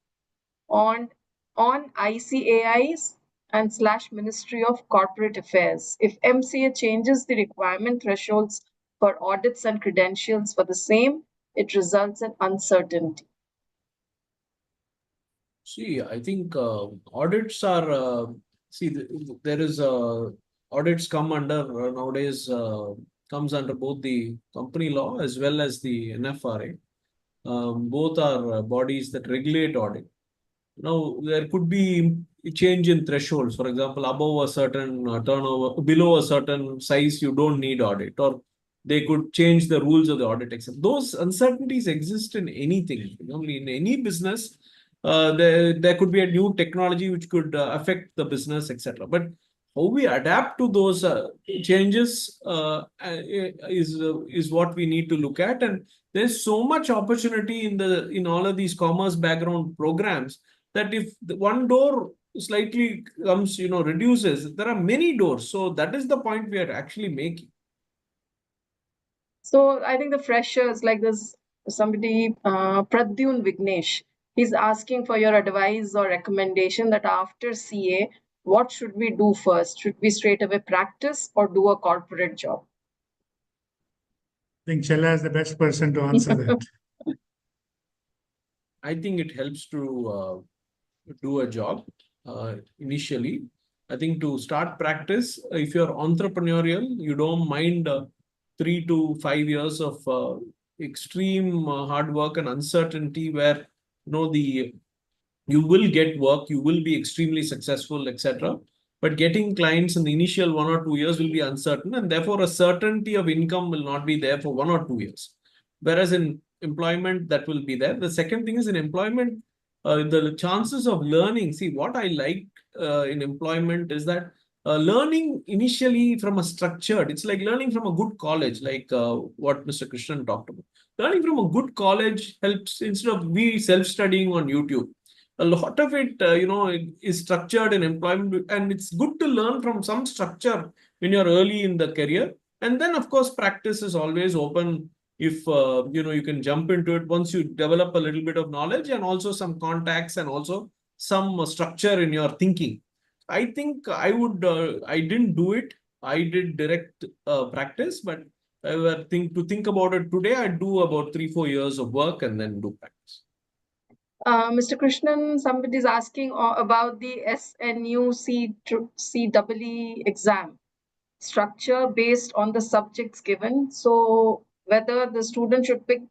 on ICAIs and / Ministry of Corporate Affairs. If MCA changes the requirement thresholds for audits and credentials for the same, it results in uncertainty. See, I think audits are there is audits come under nowadays comes under both the company law as well as the NFRA. Both are bodies that regulate audit. Now, there could be a change in thresholds. For example, above a certain turnover, below a certain size, you don't need audit, or they could change the rules of the audit, etc. Those uncertainties exist in anything. In any business, there could be a new technology which could affect the business, etc. But how we adapt to those changes is what we need to look at. And there's so much opportunity in all of these commerce background programs that if one door slightly comes, reduces, there are many doors. So that is the point we are actually making. So I think the freshers, like this somebody, Pradyun Vignesh, he's asking for your advice or recommendation that after CA, what should we do first? Should we straight away practice or do a corporate job? I think Chella is the best person to answer that. I think it helps to do a job initially. I think to start practice, if you're entrepreneurial, you don't mind 3 to 5 years of extreme hard work and uncertainty where you will get work, you will be extremely successful, etc. But getting clients in the initial 1 or 2 years will be uncertain, and therefore a certainty of income will not be there for 1 or 2 years. Whereas in employment, that will be there. The second thing is in employment, the chances of learning. See, what I like in employment is that learning initially from a structured, it's like learning from a good college, like what Mr. Krishnan talked about. Learning from a good college helps instead of we self-studying on YouTube. A lot of it, is structured in employment, and it's good to learn from some structure when you're early in the career. And then, of course, practice is always open if you can jump into it once you develop a little bit of knowledge and also some contacts and also some structure in your thinking. I think I didn't do it. I did direct practice, but to think about it today, I do about 3-4 years of work and then do practice. Mr. Krishnan, somebody is asking about the SNUCEE exam structure based on the subjects given. So whether the student should pick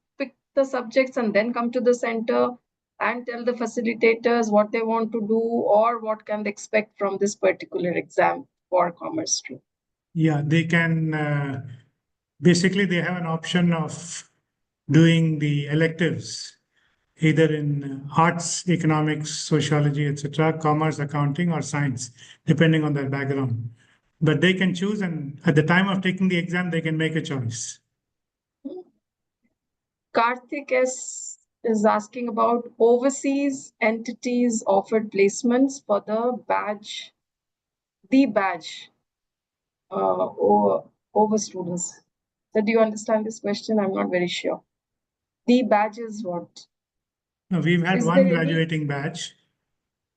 the subjects and then come to the center and tell the facilitators what they want to do, or what can they expect from this particular exam for commerce stream? Yeah, they can, basically they have an option of doing the electives, either in arts, economics, sociology, etc., commerce, accounting, or science, depending on their background. But they can choose, and at the time of taking the exam, they can make a choice. Karthik is asking about overseas entities offered placements for the badge over students. So do you understand this question? I'm not very sure. The badge is what? No, we've had one graduating batch.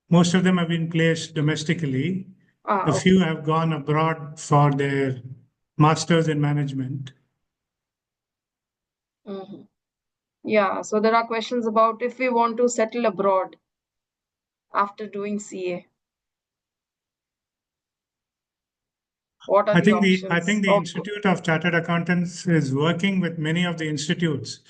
Most of them have been placed domestically. A few have gone abroad for their masters in management. Mm-hmm. Yeah, so there are questions about if we want to settle abroad after doing CA. What are the options? I think the Institute of Chartered Accountants is working with many of the institutes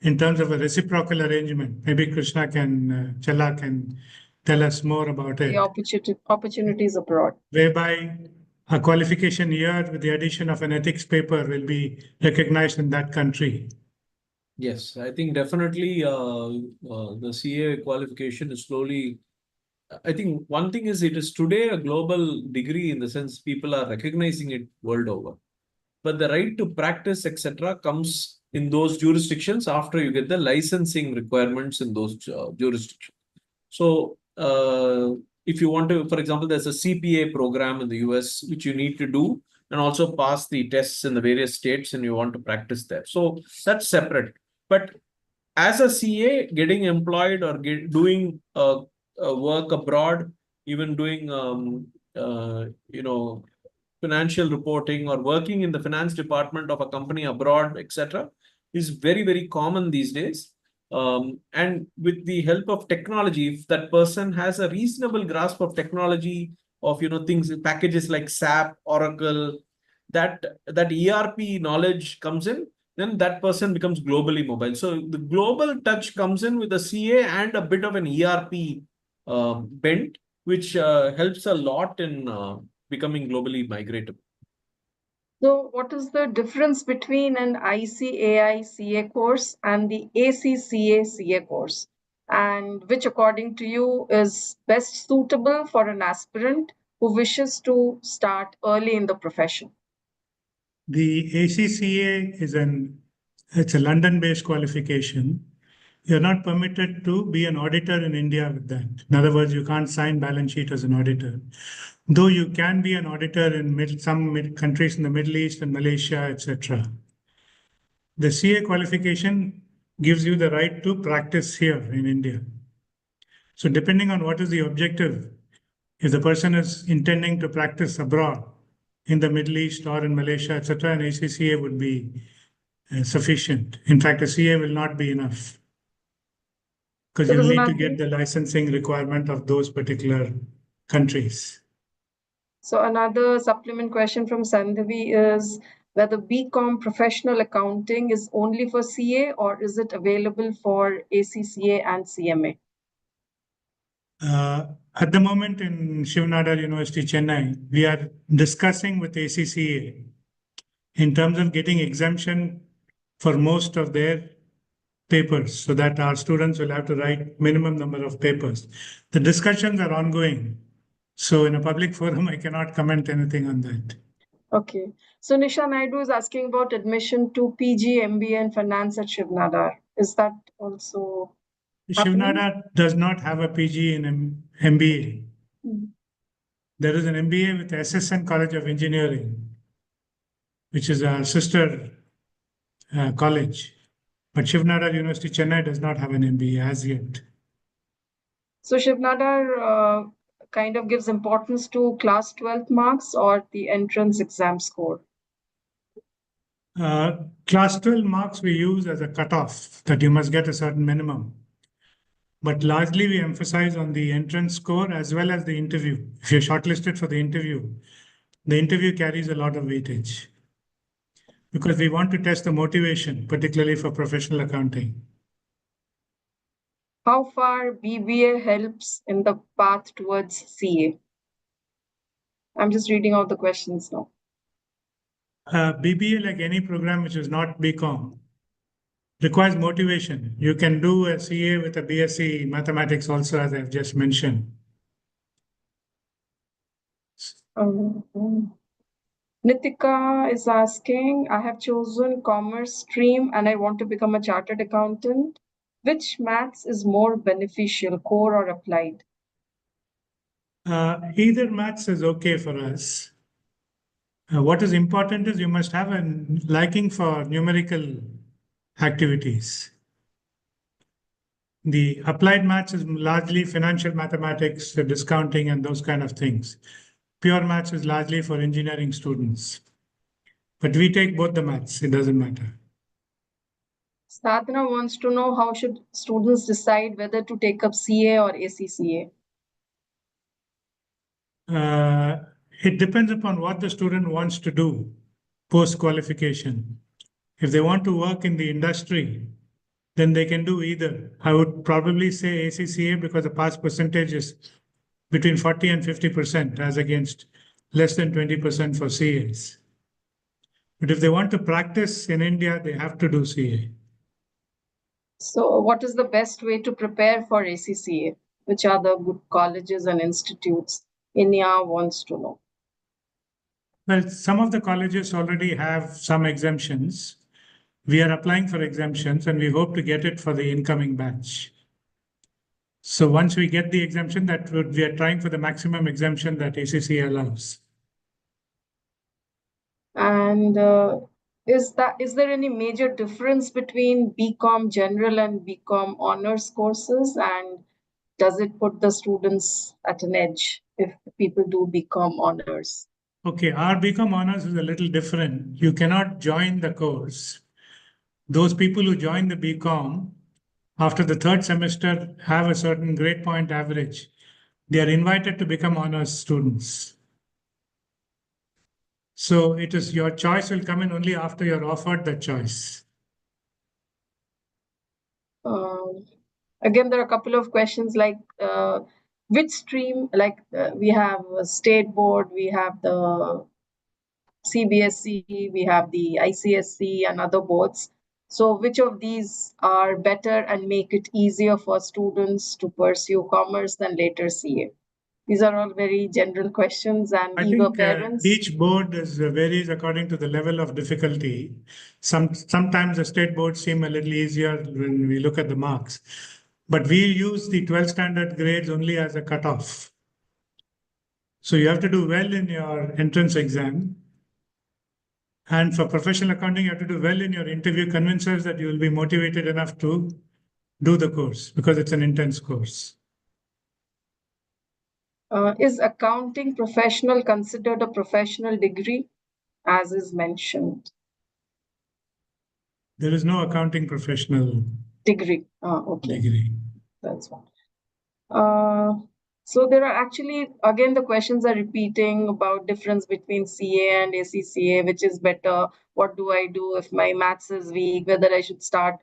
in terms of a reciprocal arrangement. Maybe Chella can tell us more about it. The opportunities abroad. Whereby a qualification year with the addition of an ethics paper will be recognized in that country. Yes, I think definitely the CA qualification is slowly. I think one thing is it is today a global degree in the sense people are recognizing it world over. but the right to practice, etc., comes in those jurisdictions after you get the licensing requirements in those jurisdictions. So, if you want to, for example, there's a CPA program in the US which you need to do and also pass the tests in the various states, and you want to practice there. So that's separate. But as a CA, getting employed or doing work abroad, even doing financial reporting or working in the finance department of a company abroad, etc., is very, very common these days. And with the help of technology, if that person has a reasonable grasp of technology, of things, packages like SAP, Oracle, that ERP knowledge comes in, then that person becomes globally mobile. So the global touch comes in with a CA and a bit of an ERP bent, which helps a lot in becoming globally migratable. So, what is the difference between an ICAI CA course and the ACCA CA course? And which, according to you, is best suitable for an aspirant who wishes to start early in the profession? The ACCA it's a London-based qualification. You're not permitted to be an auditor in India with that. In other words, you can't sign balance sheet as an auditor. Though you can be an auditor in some countries in the Middle East and Malaysia, etc. The CA qualification gives you the right to practice here in India. So depending on what is the objective, if the person is intending to practice abroad in the Middle East or in Malaysia, etc., an ACCA would be sufficient. In fact, a CA will not be enough because you'll need to get the licensing requirement of those particular countries. So another supplement question from Sandhavi is whether BCom professional accounting is only for CA or is it available for ACCA and CMA? At the moment in Shiv Nadar University, Chennai, we are discussing with ACCA in terms of getting exemption for most of their papers so that our students will have to write minimum number of papers. The discussions are ongoing. So in a public forum, I cannot comment anything on that. Okay. So Nisha Naidu is asking about admission to PG, MBA and finance at Shiv Nadar. Is that also Shiv Nadar does not have a PG in MBA. There is an MBA with SSN College of Engineering, which is a sister college. But Shiv Nadar University, Chennai does not have an MBA as yet. So Shiv Nadar kind of gives importance to class 12 marks or the entrance exam score? Class 12 marks we use as a cutoff that you must get a certain minimum. But largely we emphasize on the entrance score as well as the interview. If you're shortlisted for the interview carries a lot of weightage because we want to test the motivation, particularly for professional accounting. How far BBA helps in the path towards CA? I'm just reading out the questions now. BBA, like any program which is not BCom, requires motivation. You can do a CA with a BSc mathematics also, as I've just mentioned. Nitika is asking, I have chosen commerce stream and I want to become a chartered accountant. Which maths is more beneficial, core or applied? Either maths is okay for us. What is important is you must have a liking for numerical activities. The applied maths is largely financial mathematics, discounting, and those kind of things. Pure maths is largely for engineering students. But we take both the maths, it doesn't matter. Sadhana wants to know how should students decide whether to take up CA or ACCA? It depends upon what the student wants to do post-qualification. If they want to work in the industry, then they can do either. I would probably say ACCA because the pass percentage is between 40 and 50% as against less than 20% for CAs. But if they want to practice in India, they have to do CA. So what is the best way to prepare for ACCA? Which are the good colleges and institutes? Inya wants to know. Well, some of the colleges already have some exemptions. We are applying for exemptions and we hope to get it for the incoming batch. So once we get the exemption, we are trying for the maximum exemption that ACC allows. And is there any major difference between BCom General and BCom Honors courses? And does it put the students at an edge if people do BCom Honors? Okay, our BCom Honors is a little different. You cannot join the course. Those people who join the BCom after the third semester have a certain grade point average. They are invited to become honors students. So it is your choice will come in only after you're offered the choice. Again, there are a couple of questions like which stream, like we have a state board, we have the CBSE, we have the ICSE and other boards. So which of these are better and make it easier for students to pursue commerce than later CA? These are all very general questions, and I eager think parents. each board varies according to the level of difficulty. Sometimes the state boards seem a little easier when we look at the marks, but we use the 12 standard grades only as a cutoff. So you have to do well in your entrance exam. And for professional accounting, you have to do well in your interview, convince us that you will be motivated enough to do the course because it's an intense course. Is accounting professional considered a professional degree, as is mentioned? There is no accounting professional Degree. Okay. degree. That's one. So there are actually, again, the questions are repeating about difference between CA and ACCA, which is better. What do I do if my maths is weak? Whether I should start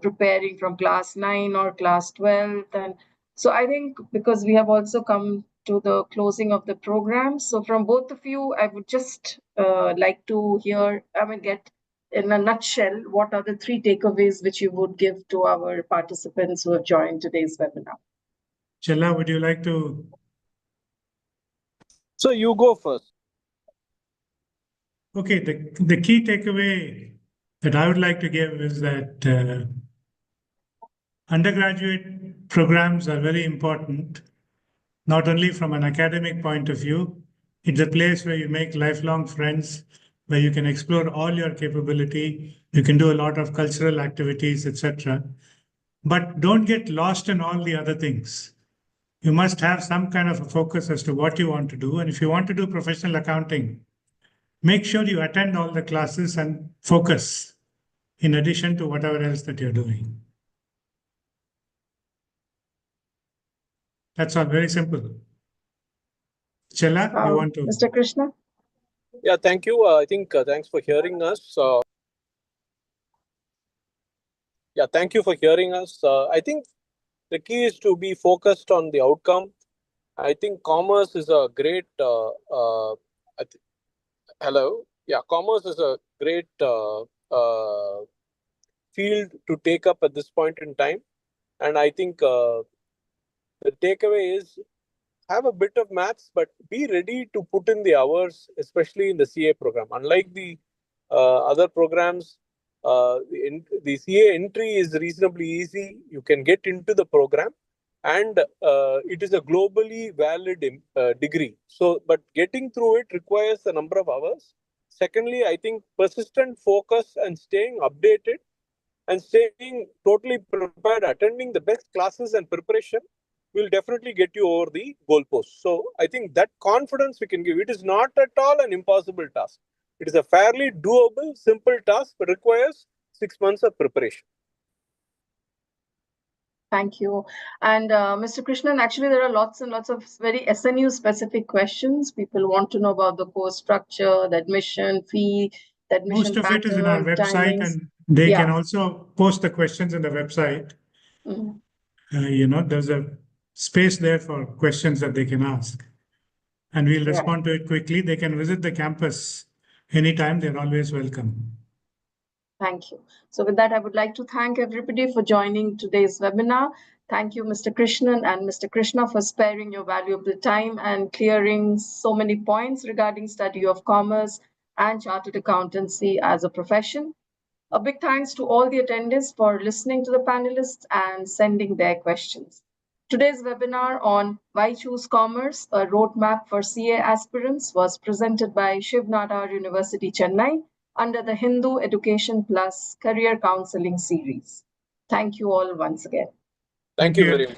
preparing from class 9 or class 12. And so I think because we have also come to the closing of the program. So from both of you, I would just like to hear, get in a nutshell, what are the 3 takeaways which you would give to our participants who have joined today's webinar? Chella, would you like to? So you go first. Okay, the key takeaway that I would like to give is that undergraduate programs are very important, not only from an academic point of view. It's a place where you make lifelong friends, where you can explore all your capability. You can do a lot of cultural activities, etc. But don't get lost in all the other things. You must have some kind of a focus as to what you want to do. And if you want to do professional accounting, make sure you attend all the classes and focus in addition to whatever else that you're doing. That's all, very simple. Chella, you want to? Mr. Krishna? Yeah, thank you. I think thanks for hearing us. Thank you for hearing us. I think the key is to be focused on the outcome. I think commerce is a great commerce is a great field to take up at this point in time. And I think the takeaway is have a bit of maths, but be ready to put in the hours, especially in the CA program. Unlike the other programs, the CA entry is reasonably easy. You can get into the program, and it is a globally valid degree. So, but getting through it requires a number of hours. Secondly, I think persistent focus and staying updated and staying totally prepared, attending the best classes and preparation will definitely get you over the goalpost. So I think that confidence we can give. It is not at all an impossible task. It is a fairly doable, simple task, but requires 6 months of preparation. Thank you. And Mr. Krishnan, actually, there are lots and lots of very SNU-specific questions. People want to know about the course structure, the admission fee, the admission pattern. Most of it is in our website, timings. And they can also post the questions in the website. There's a space there for questions that they can ask. And we'll respond to it quickly. They can visit the campus anytime. They're always welcome. Thank you. So with that, I would like to thank everybody for joining today's webinar. Thank you, Mr. Krishnan and Mr. Krishna, for sparing your valuable time and clearing so many points regarding study of commerce and chartered accountancy as a profession. A big thanks to all the attendees for listening to the panelists and sending their questions. Today's webinar on Why Choose Commerce, a Roadmap for CA Aspirants was presented by Shiv Nadar University, Chennai under the Hindu Education Plus Career Counseling Series. Thank you all once again. Thank you very much.